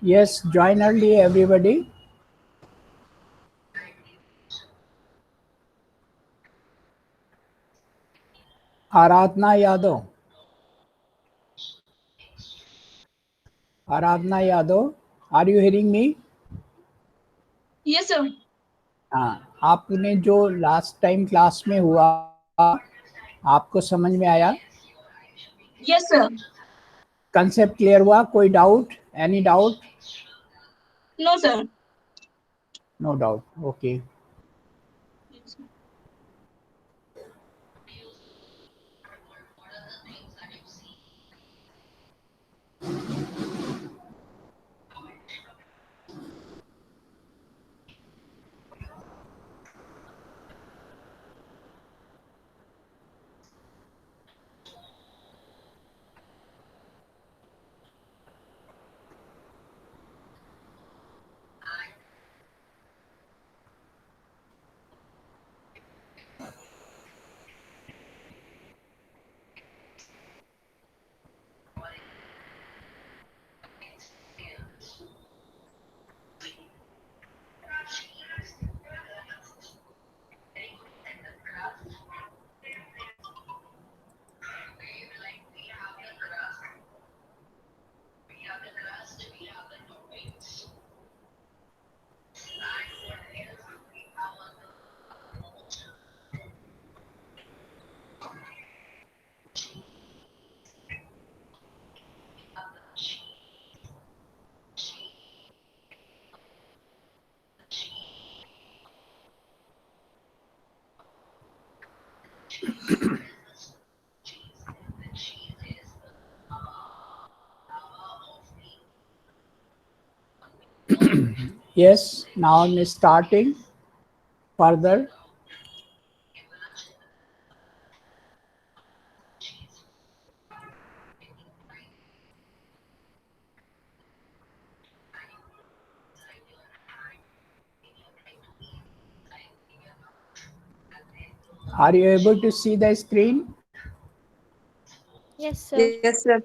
Yes, join early, everybody. Aradhana Yadav. Aradhana Yadav, are you hearing me? Yes sir. हाँ, आपने जो last time class में हुआ आपको समझ में आया? Yes sir. कंसेप्ट क्लियर हुआ? कोई doubt? Any doubt? No sir. No doubt. Okay. Yes, now I'm starting further. Are you able to see the screen? Yes, sir. Yes sir.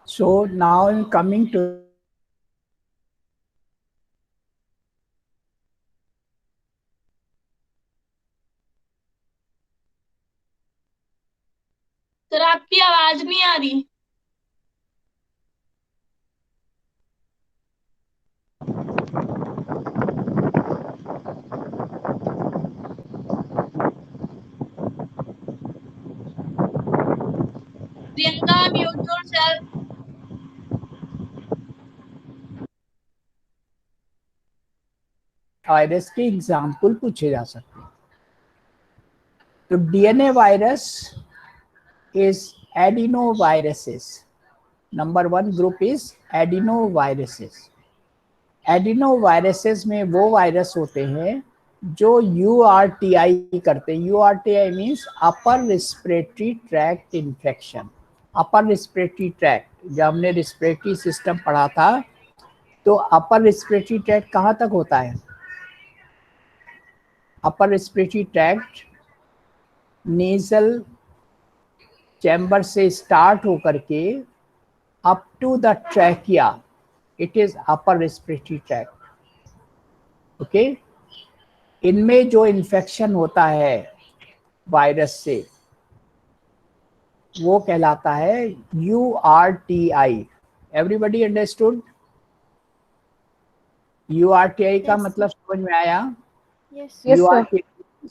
So now I'm coming to sir आपकी आवाज नहीं आ रही. Priyanka, mute yourself. Virus के example पूछे जा सकते हैं. तो DNA virus is adenoviruses. Number 1 group is adenoviruses. Adenoviruses में वो वायरस होते हैं जो यूआरटीआई करते हैं. URTI means upper respiratory tract infection. Upper respiratory tract, जब हमने रिस्पिरेटरी सिस्टम पढ़ा था तो अपर रिस्पिरेटरी ट्रैक्ट कहाँ तक होता है? Upper respiratory tract nasal chamber से स्टार्ट होकर के up to the trachea, it is upper respiratory tract. Okay. इनमें जो इन्फेक्शन होता है वायरस से वो कहलाता है यूआरटीआई. Everybody understood? यूआरटीआई का Yes, मतलब समझ में आया? Yes. Yes, sir. URTI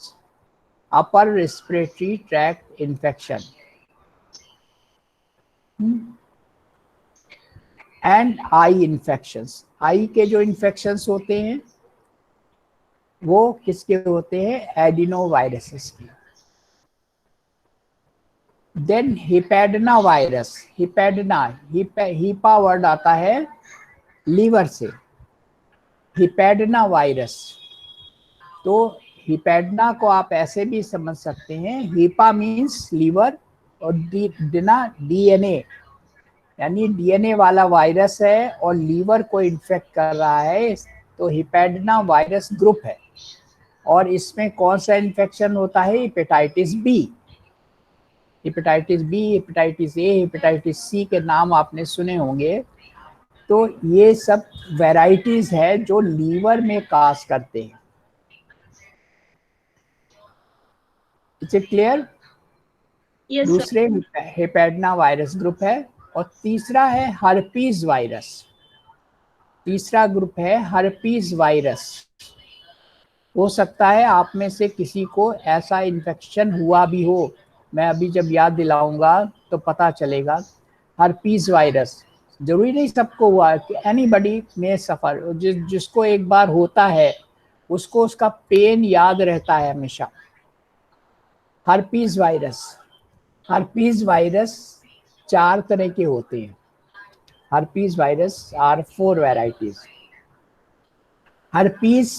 upper respiratory tract infection. And eye infections. Eye के जो इन्फेक्शंस होते हैं वो किसके होते हैं? एडिनोवायरसेस के. Then hepadna virus. Hepadna, hepa word आता है लीवर से. Hepadna virus. तो हिपैडना को आप ऐसे भी समझ सकते हैं, हिपा मीन्स लीवर और डिना डीएनए यानी डीएनए वाला वायरस है और लीवर को इन्फेक्ट कर रहा है, तो हिपेडना वायरस ग्रुप है। और इसमें कौन सा इन्फेक्शन होता है? Hepatitis B. Hepatitis B, hepatitis A, hepatitis C के नाम आपने सुने होंगे। तो ये सब वैरायटीज है जो लीवर में काज करते हैं। It's clear? Yes, sir. दूसरे हेपेडना वायरस ग्रुप है। और तीसरा है हर्पीज वायरस। तीसरा ग्रुप है हर्पीज वायरस। हो सकता है आप में से किसी को ऐसा इन्फेक्शन हुआ भी हो, मैं अभी जब याद दिलाऊंगा तो पता चलेगा। हर्पीज वायरस जरूरी नहीं सबको हुआ, कि एनीबडी में सफर, जिसको एक बार होता है उसको उसका पेन याद रहता है हमेशा। हर्पीज वायरस, हर्पीज वायरस 4 तरह के होते हैं। Herpes virus are 4 varieties. Herpes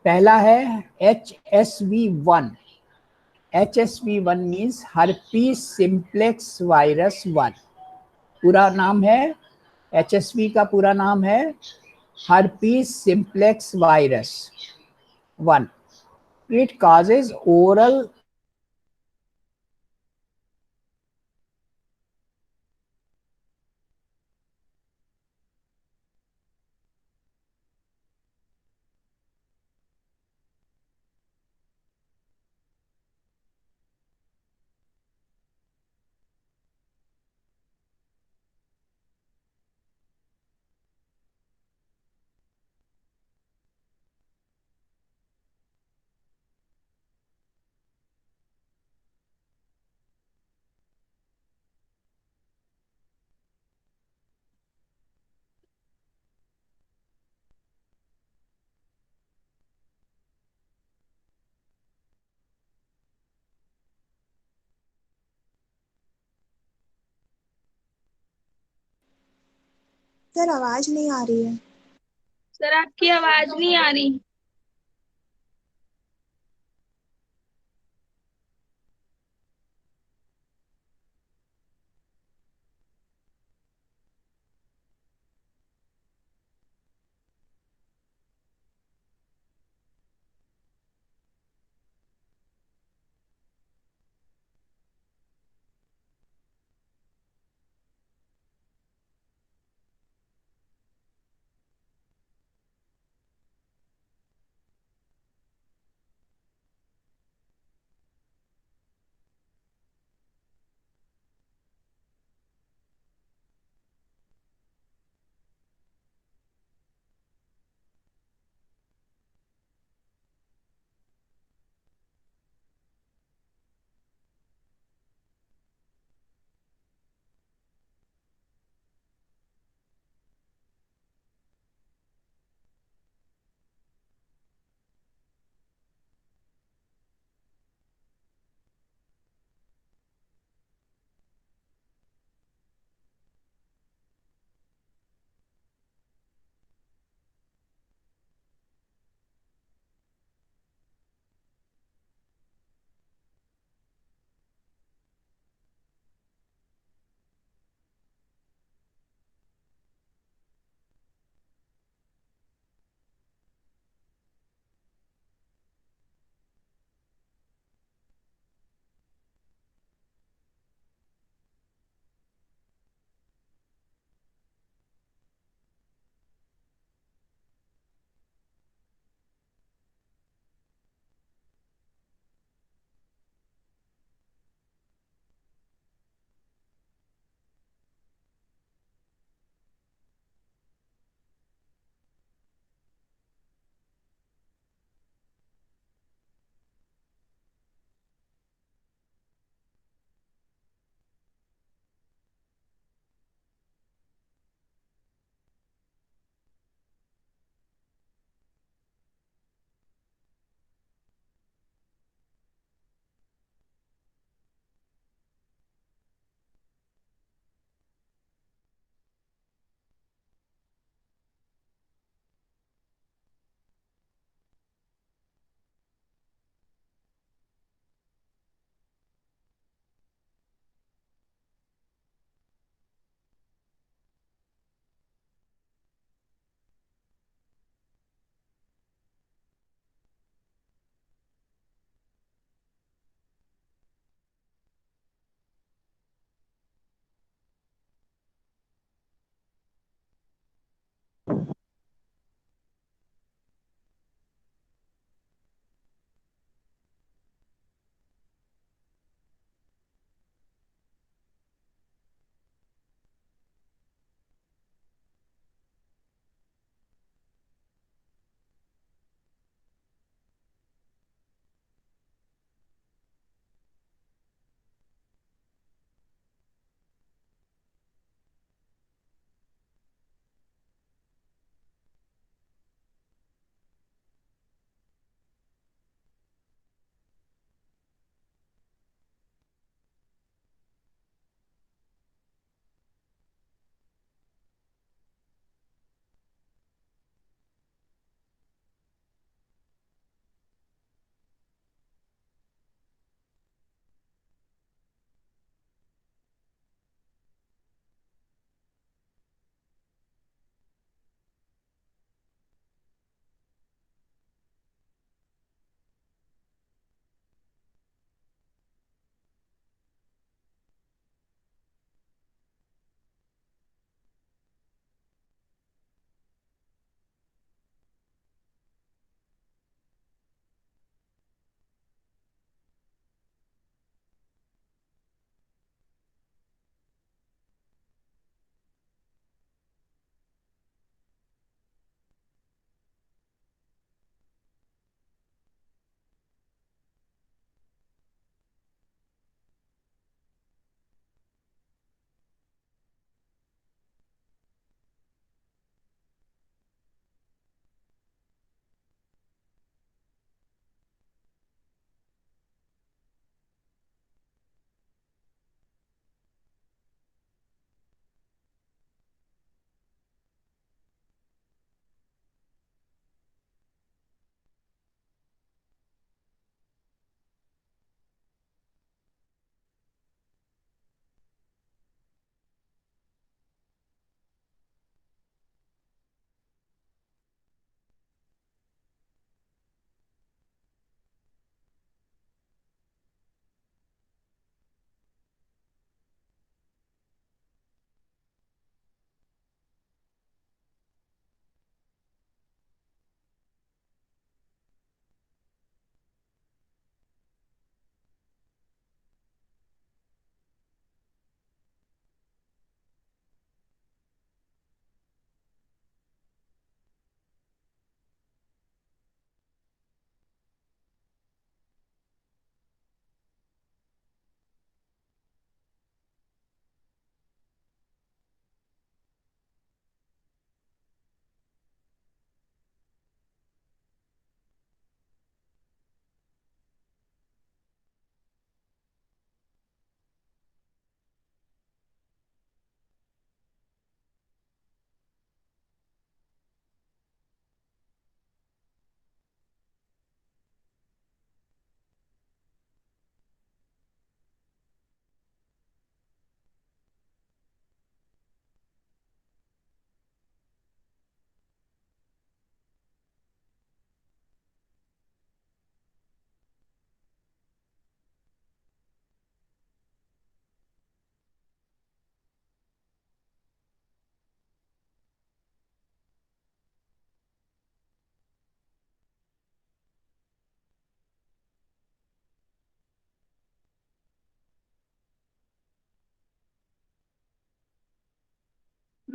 पहला है HSV1। HSV1 means herpes simplex virus 1। पूरा नाम है, HSV का पूरा नाम है herpes simplex virus 1। It causes oral sir आवाज नहीं आ रही है। सर आपकी आवाज नहीं आ रही।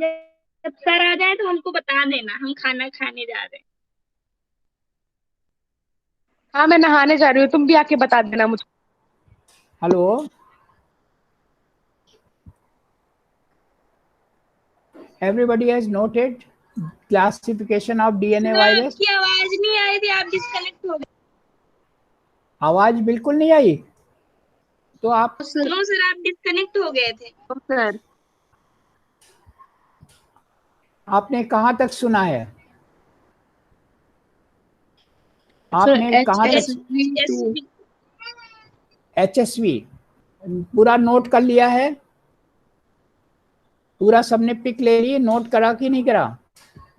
जब सर आ जाए तो हमको बता देना, हम खाना खाने जा रहे हैं। हाँ मैं नहाने जा रही हूँ, तुम भी आके बता देना मुझको। Hello, everybody has noted classification of DNA sir virus? आपकी आवाज नहीं आई थी, आप डिस्कनेक्ट हो गए। आवाज बिल्कुल नहीं आई तो आप नो सर, आप डिस्कनेक्ट हो गए थे। सर आपने कहाँ तक सुना है? आपने कहाँ तक? HSV पूरा नोट कर लिया है? पूरा सबने पिक ले ली, नोट करा कि नहीं करा?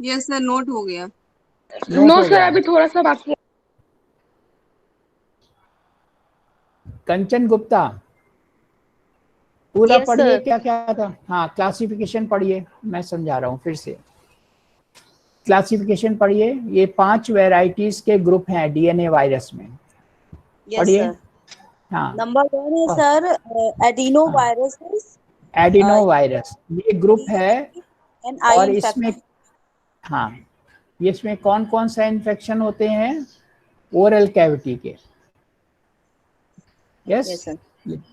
यस सर, नोट हो गया। नोट नो हो सर, गया। अभी थोड़ा सा बाकी है। कंचन गुप्ता पूरा Yes, पढ़िए, sir. क्या क्या था? हाँ, क्लासिफिकेशन पढ़िए, मैं समझा रहा हूँ फिर से। क्लासिफिकेशन पढ़िए, ये 5 वैरायटीज के ग्रुप हैं डीएनए वायरस में। यस पढ़िए। सर। हाँ, नंबर 1 है sir adeno viruses adeno virus, ये ग्रुप है। एंड आई और इन्फेक्शन। इसमें हाँ, इसमें कौन कौन सा इन्फेक्शन होते हैं? ओरल कैविटी के। Yes yes, sir.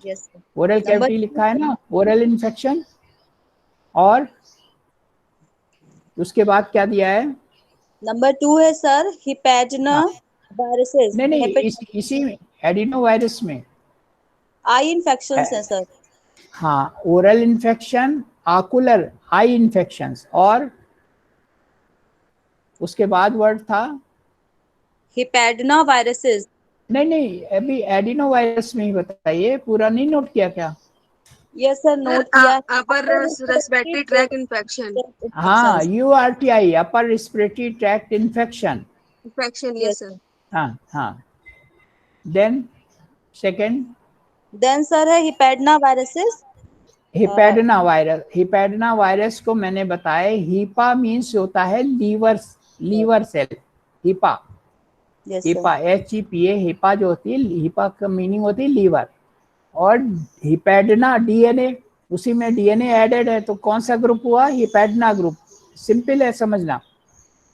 Yes sir. Oral number cavity लिखा है ना, ओरल इन्फेक्शन। और उसके बाद क्या दिया है? नंबर 2 है सर हिपैजना हाँ, वायरसेस, नहीं इसी में एडिनो वायरस में आई इन्फेक्शंस है सर। हाँ, ओरल इन्फेक्शन, आकुलर आई इन्फेक्शंस, और उसके बाद वर्ड था हिपैडना वायरसेस। नहीं, अभी एडिनो वायरस में ही बताइए, पूरा नहीं नोट किया क्या? यस सर, नोट किया। Upper respiratory tract infection. हाँ, URTI, upper respiratory tract infection. Infection, yes sir. हाँ। देन सेकंड, देन सर है hepadna viruses. Hepadna virus. Hepadna virus को मैंने बताया, हीपा मीन्स होता है liver cell. Hepa, yes sir. Hepa HEPA, hepa जो होती है, हीपा का मीनिंग होती है लीवर। और हिपैडना डीएनए, उसी में डीएनए एडेड है, तो कौन सा ग्रुप हुआ? हिपैडना ग्रुप। सिंपल है समझना।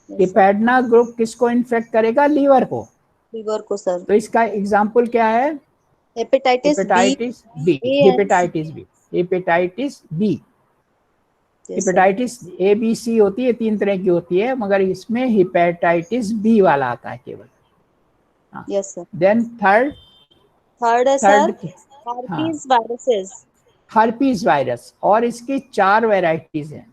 हिपैडना ग्रुप किसको इन्फेक्ट करेगा? लीवर को। लीवर को सर। तो इसका एग्जांपल क्या है? Hepatitis hepatitis B. Hepatitis B, hepatitis B. Hepatitis ABC होती है, 3 तरह की होती है, मगर इसमें हेपेटाइटिस बी वाला आता है केवल। Yes sir. देन थर्ड है sir herpes viruses. Herpes virus, और इसकी 4 वैरायटीज हैं।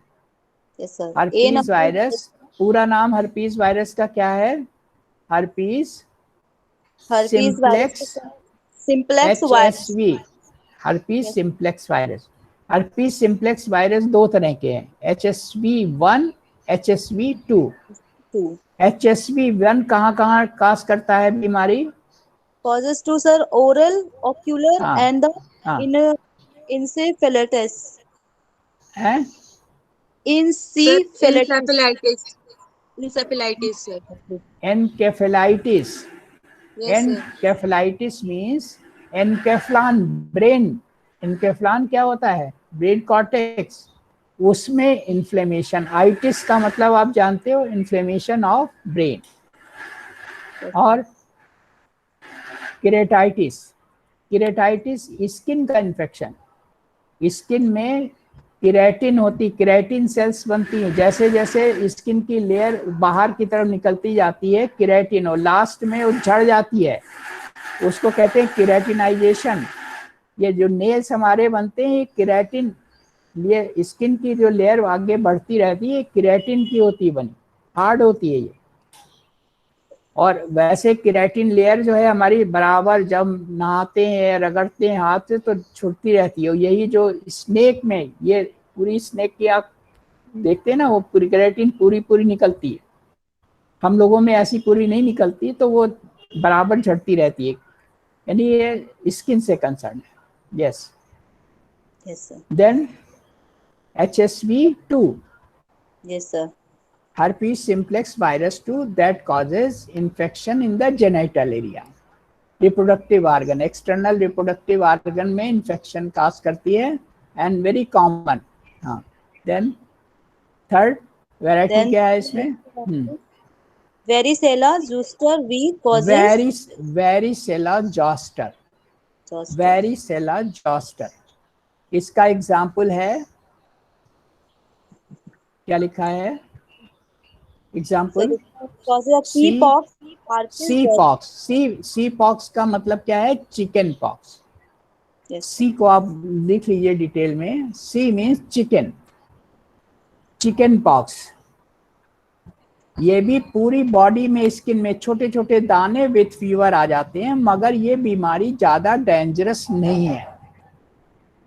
Yes sir. हर्पीज वायरस, पूरा नाम हर्पीज वायरस का क्या है? Herpes simplex virus. HSV। Herpes simplex virus. Herpes simplex virus 2 तरह के हैं, HSV1, HSV2। HSV1 कहाँ काज करता है बीमारी? Causes to sir oral, ocular हाँ and the हाँ encephalitis. है Encephalitis. Encephalitis sir. Encephalitis. Yes sir. Encephalitis means encephalon brain. Encephalon क्या होता है? ब्रेन कॉर्टेक्स, उसमें इन्फ्लेमेशन। आइटिस का मतलब आप जानते हो, इन्फ्लेमेशन ऑफ ब्रेन। और केरेटाइटिस, केरेटाइटिस स्किन का इन्फेक्शन। स्किन में केराटिन होती, केराटिन सेल्स बनती हैं, जैसे जैसे स्किन की लेयर बाहर की तरफ निकलती जाती है केराटिन, और लास्ट में वो झड़ जाती है, उसको कहते हैं केराटिनाइजेशन। ये जो नेल्स हमारे बनते हैं, ये केराटिन, ये स्किन की जो लेयर आगे बढ़ती रहती है, केराटिन की होती बनी, हार्ड होती है ये। और वैसे केराटिन लेयर जो है हमारी बराबर जब नहाते हैं, रगड़ते हैं हाथ से, तो छुटती रहती है। यही जो स्नेक में, ये पूरी स्नेक की आप देखते हैं ना, वो पूरी केराटिन पूरी निकलती है। हम लोगों में ऐसी पूरी नहीं निकलती, तो वो बराबर झड़ती रहती है, यानी ये स्किन से कंसर्न है। Yes. Yes sir. Then HSV2, yes sir. herpes simplex virus 2 that causes infection in the genital area, reproductive organ, external reproductive organ में इंफेक्शन काज करती है, एंड वेरी कॉमन। हाँ, देन थर्ड वैरायटी Then क्या है इसमें? varicella zoster V causes varicella zoster, zoster. Varicella zoster. इसका example है, क्या लिखा है So example? this causes of C pox, herpes, C pox. C pox का मतलब क्या है? Chicken pox. yes, सी को आप लिख लीजिए डिटेल में। C means chicken, chicken pox. ये भी पूरी बॉडी में, स्किन में छोटे छोटे दाने विथ फीवर आ जाते हैं, मगर ये बीमारी ज्यादा डेंजरस नहीं है।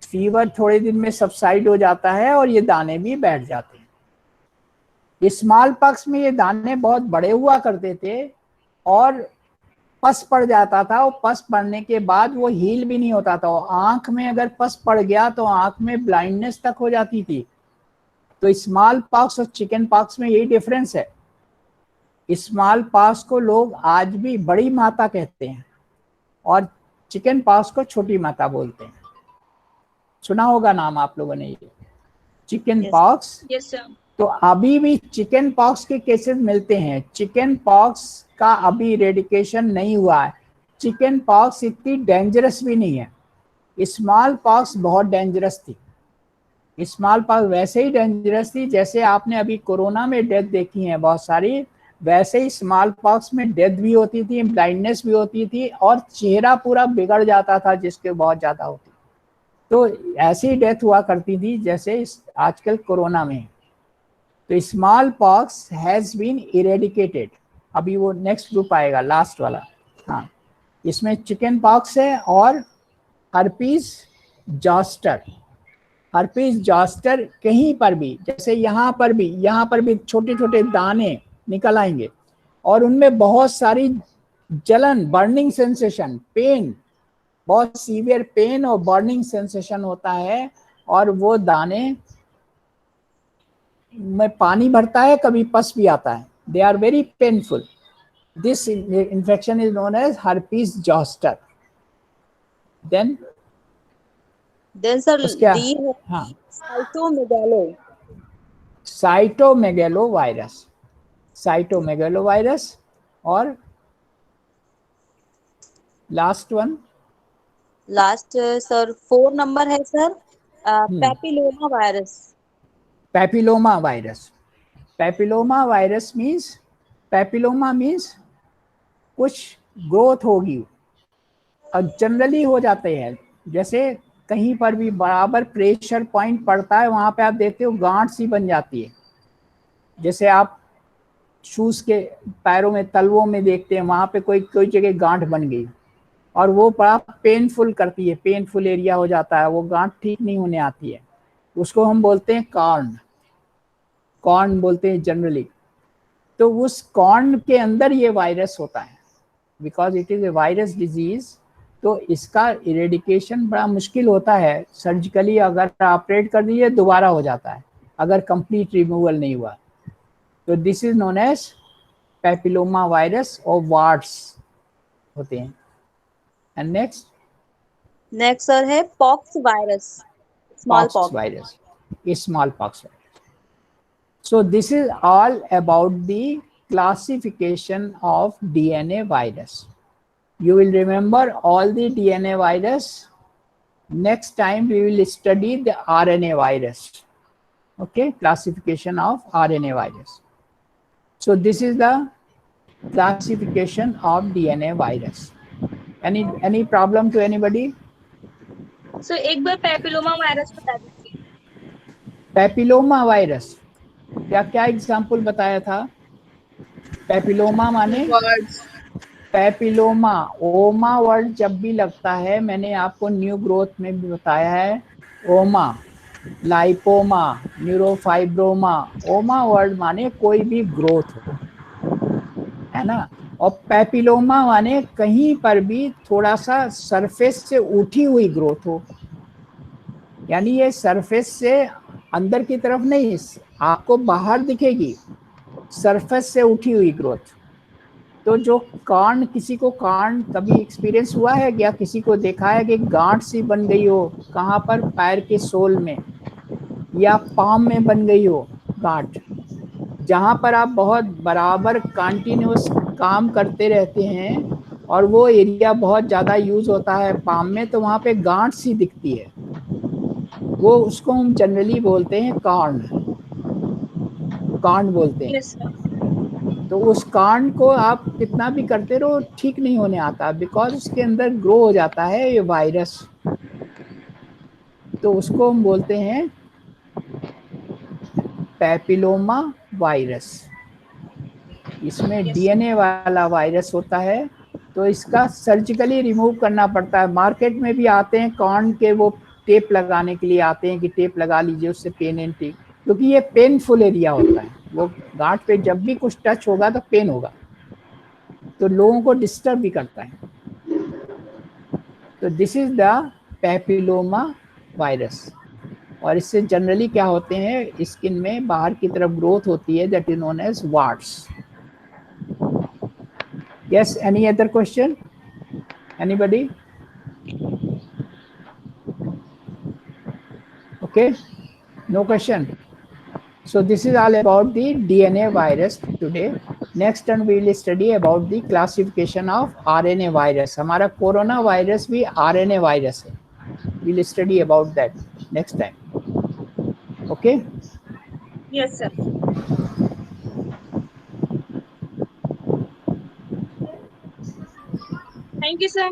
फीवर थोड़े दिन में सबसाइड हो जाता है और ये दाने भी बैठ जाते हैं। स्मॉल पॉक्स में ये दाने बहुत बड़े हुआ करते थे और पस पड़ जाता था, और पस पड़ने के बाद वो हील भी नहीं होता था। आंख में अगर पस पड़ गया तो आंख में ब्लाइंडनेस तक हो जाती थी। तो स्मॉल पॉक्स और चिकन पॉक्स में यही डिफरेंस है। स्मॉल पॉक्स को लोग आज भी बड़ी माता कहते हैं और चिकन पॉक्स को छोटी माता बोलते हैं। सुना होगा नाम आप लोगों ने ये, chicken Yes. Pox. Yes sir. तो अभी भी चिकन पॉक्स के केसेस मिलते हैं। चिकन पॉक्स का अभी इरेडिकेशन नहीं हुआ है। चिकन पॉक्स इतनी डेंजरस भी नहीं है। स्मॉल पॉक्स बहुत डेंजरस थी। स्मॉल पॉक्स वैसे ही डेंजरस थी जैसे आपने अभी कोरोना में डेथ देखी है बहुत सारी, वैसे ही स्मॉल पॉक्स में डेथ भी होती थी, ब्लाइंडनेस भी होती थी और चेहरा पूरा बिगड़ जाता था जिसके बहुत ज्यादा होती। तो ऐसी डेथ हुआ करती थी जैसे आजकल कोरोना में। तो small pox has been eradicated. अभी वो नेक्स्ट ग्रुप आएगा, लास्ट वाला। हाँ, इसमें चिकन पॉक्स है और हर्पीज जॉस्टर। हर्पीज जॉस्टर कहीं पर भी, जैसे यहाँ पर भी छोटे छोटे दाने निकल आएंगे और उनमें बहुत सारी जलन, बर्निंग सेंसेशन, पेन, बहुत सीवियर पेन और बर्निंग सेंसेशन होता है। और वो दाने में पानी भरता है, कभी पस भी आता है। They are very painful. This infection is known as herpes zoster. Then sir उसके D है हाँ, cytomegalo. Cytomegalovirus, cytomegalovirus. और last one, Last sir 4 number है sir papilloma virus. Papilloma virus. Papilloma virus means, papilloma means कुछ growth होगी और generally हो जाते हैं। जैसे कहीं पर भी बराबर प्रेशर पॉइंट पड़ता है वहां पे आप देखते हो गांठ सी बन जाती है। जैसे आप शूज के पैरों में तलवों में देखते हैं, वहां पे कोई जगह गांठ बन गई और वो बड़ा पेनफुल करती है, पेनफुल एरिया हो जाता है, वो गांठ ठीक नहीं होने आती है। उसको हम बोलते हैं कॉर्न बोलते हैं जनरली। तो उस कॉर्न के अंदर ये वायरस होता है, because it is a virus disease. तो इसका इरेडिकेशन बड़ा मुश्किल होता है। सर्जिकली अगर ऑपरेट कर दिए दोबारा हो जाता है अगर कंप्लीट रिमूवल नहीं हुआ। तो this is known as papilloma virus और वार्ड्स होते हैं। एंड Next sir है pox virus, smallpox. virus, smallpox virus. So this is all about the classification of DNA virus. You will remember all the DNA virus. Next time we will study the RNA virus. Okay, classification of RNA virus. So this is the classification of DNA virus. Any problem to anybody? सो एक बार papilloma virus बता दीजिए। Papilloma virus क्या क्या example बताया था? Papilloma माने papilloma, ओमा word जब भी लगता है, मैंने आपको न्यू ग्रोथ में भी बताया है, ओमा, लाइपोमा, न्यूरोफाइब्रोमा। ओमा वर्ड माने कोई भी ग्रोथ हो, है ना। और पैपिलोमा माने कहीं पर भी थोड़ा सा सरफेस से उठी हुई ग्रोथ हो, यानी ये सरफेस से अंदर की तरफ नहीं, आपको बाहर दिखेगी, सरफेस से उठी हुई ग्रोथ। तो जो कॉर्न, किसी को कॉर्न कभी एक्सपीरियंस हुआ है क्या? किसी को देखा है कि गांठ सी बन गई हो कहाँ पर? पैर के सोल में या पाम में बन गई हो, गांठ, जहाँ पर आप बहुत बराबर कंटिन्यूस काम करते रहते हैं और वो एरिया बहुत ज़्यादा यूज होता है पाम में, तो वहाँ पे गांठ सी दिखती है, वो उसको हम जनरली बोलते हैं कॉर्न बोलते हैं। Yes, sir. तो उस कांड को आप कितना भी करते रहो ठीक नहीं होने आता, बिकॉज उसके अंदर ग्रो हो जाता है ये वायरस, तो उसको हम बोलते हैं पैपिलोमा वायरस। इसमें डीएनए वाला वायरस होता है, तो इसका सर्जिकली रिमूव करना पड़ता है। मार्केट में भी आते हैं कॉर्न के, वो टेप लगाने के लिए आते हैं कि टेप लगा लीजिए, उससे पेन एंड टिक, क्योंकि ये पेनफुल एरिया होता है, वो गांठ पे जब भी कुछ टच होगा तो पेन होगा, तो लोगों को डिस्टर्ब भी करता है। तो this is the papilloma virus, और इससे जनरली क्या होते हैं, स्किन में बाहर की तरफ ग्रोथ होती है, that is known as warts. Yes, any other question, anybody? Okay, no question. So this is all about the DNA virus today. Next time we will study about the classification of RNA virus. हमारा corona virus भी RNA virus है, we will study about that next time. Okay? Yes, sir. Thank you, sir.